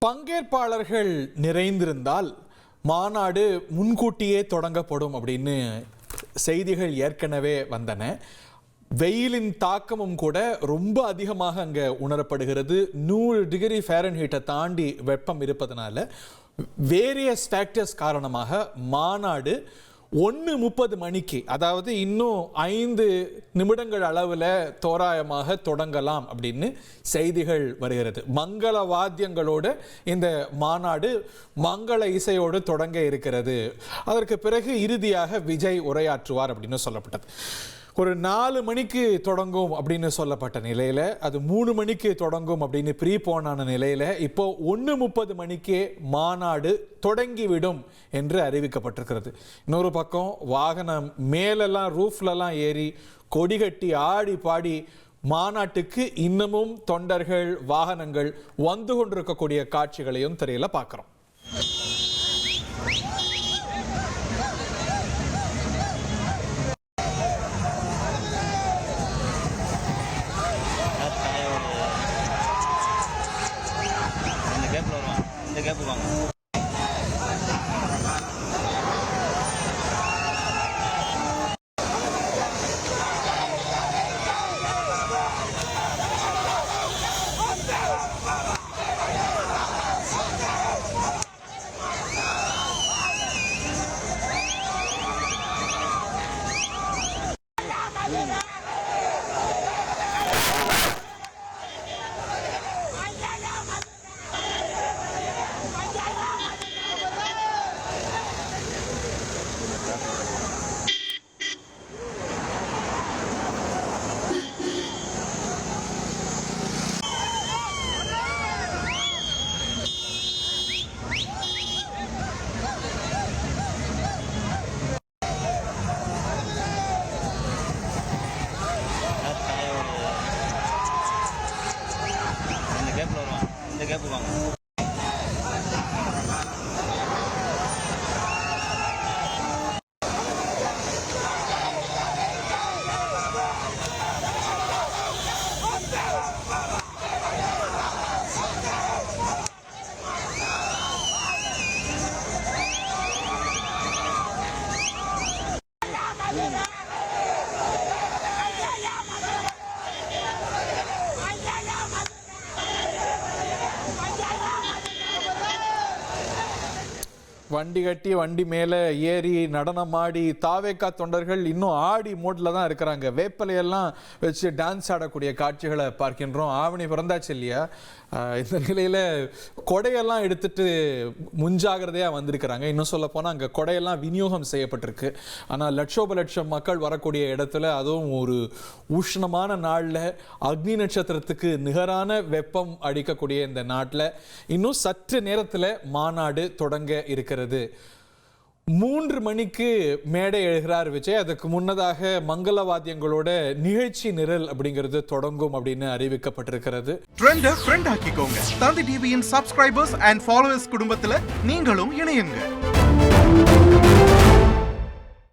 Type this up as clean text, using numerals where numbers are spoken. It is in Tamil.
பங்கேற்பாளர்கள் நிறைந்திருந்தால் மாநாடு முன்கூட்டியே தொடங்கப்படும் அப்படின்னு செய்திகள் ஏற்கனவே வந்தன. வெயிலின் தாக்கமும் கூட ரொம்ப அதிகமாக அங்கே உணரப்படுகிறது. 100 டிகிரி ஃபாரன்ஹீட்டை தாண்டி வெப்பம் இருப்பதனால வேரியஸ் ஃபேக்டர்ஸ் காரணமாக மாநாடு 1:30 மணிக்கு, அதாவது இன்னும் 5 நிமிடங்கள் அளவில் தோராயமாக தொடங்கலாம் அப்படின்னு செய்திகள் வருகிறது. மங்கள வாத்தியங்களோடு இந்த மாநாடு மங்கள இசையோடு தொடங்க இருக்கிறது. அதற்கு பிறகு இறுதியாக விஜய் உரையாற்றுவார் அப்படின்னு சொல்லப்பட்டது. ஒரு 4 மணிக்கு தொடங்கும் அப்படின்னு சொல்லப்பட்ட நிலையில் அது 3 மணிக்கு தொடங்கும் அப்படின்னு ப்ரீபோனான நிலையில் இப்போ 1:30 மணிக்கே மாநாடு தொடங்கிவிடும் என்று அறிவிக்கப்பட்டிருக்கிறது. இன்னொரு பக்கம் வாகனம் மேலெல்லாம் ரூஃப்லலாம் ஏறி கொடி கட்டி ஆடி பாடி மாநாட்டுக்கு இன்னமும் தொண்டர்கள் வாகனங்கள் வந்து கொண்டிருக்கக்கூடிய காட்சிகளையும் திரையில பார்க்கிறோம். வண்டி கட்டி வண்டி மேலே ஏறி நடனமாடி தாவேக்கா தொண்டர்கள் இன்னும் ஆடி மூட்ல தான் இருக்கிறாங்க. வேப்பலையெல்லாம் வச்சு டான்ஸ் ஆடக்கூடிய காட்சிகளை பார்க்கின்றோம். ஆவணி பிறந்தாச்சு இல்லையா, இந்த நிலையில் கொடையெல்லாம் எடுத்துட்டு முன்ஜாகிரதையாக வந்திருக்கிறாங்க. இன்னும் சொல்ல போனால் அங்கே கொடையெல்லாம் விநியோகம் செய்யப்பட்டிருக்கு. ஆனால் லட்சோப லட்சம் மக்கள் வரக்கூடிய இடத்துல, அதுவும் ஒரு உஷ்ணமான நாளில் அக்னி நட்சத்திரத்துக்கு நிகரான வெப்பம் அடிக்கக்கூடிய இந்த நாட்டில் இன்னும் சற்று நேரத்தில் மாநாடு தொடங்க இருக்கிறது. 3 மணிக்கு மேடை எழுகிறார் விஜய். அதுக்கு முன்னதாக மங்களவாத்தியங்களோட நிகழ்ச்சி நிரல் அப்படிங்கிறது தொடங்கும் அப்படின்னு அறிவிக்கப்பட்டிருக்கிறது. ட்ரெண்ட ஃப்ரெண்ட் ஆக்கிக்கோங்க. தந்தி டிவியின் சப்ஸ்கிரைபர்ஸ் அண்ட் ஃபாலோவர்ஸ் குடும்பத்துல நீங்களும் இணையுங்க.